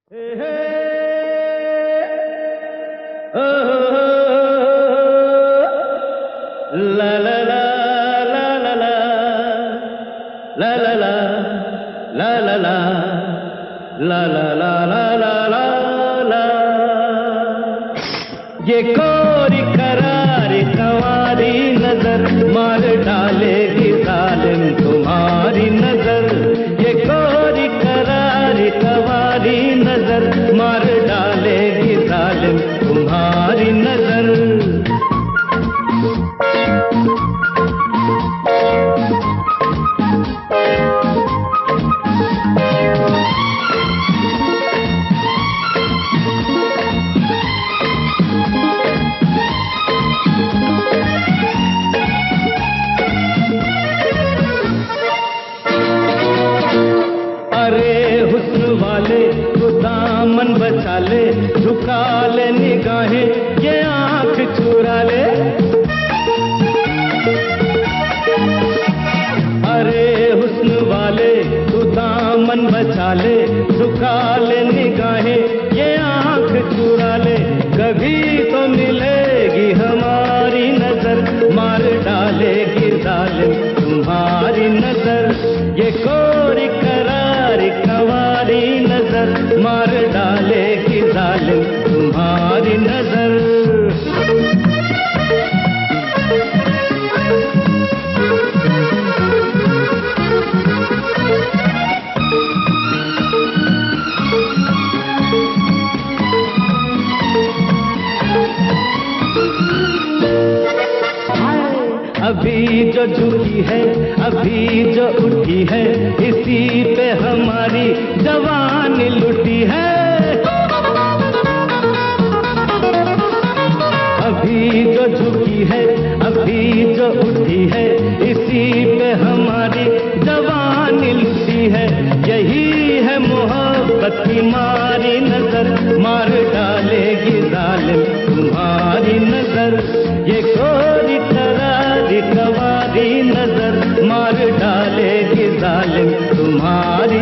La la la la la la la la la la la la la la la la la la ये कोरी करारी कवारी नजर मार डालेगी जालिम तुम्हारी नजर ये कोरी करारी कवारी नजर मार डालेगी जालिम तुम्हारी नजर तो दामन बचा ले झुका ले निगाहें ये आंख चुरा ले अरे हुस्न वाले तू दामन बचा ले झुका ले निगाहें ये आंख चुरा ले कभी तो मिलेगी हमारी नजर मार डालेगी जालिम तुम्हारी नजर ये कोरी करारी कवारी नजर मार डालेगी जालिम तुम्हारी नजर अभी जो झुकी है अभी जो उठी है इसी पे हमारी जवानी लुटी है अभी जो झुकी है अभी जो उठी है इसी पे हमारी जवानी लुटी है यही है मोहब्बत की मारी नजर मार डालेगी जालिम तुम्हारी नजर ये कोरी करारी कवारी नजर मार डालेगी जालिम तुम्हारी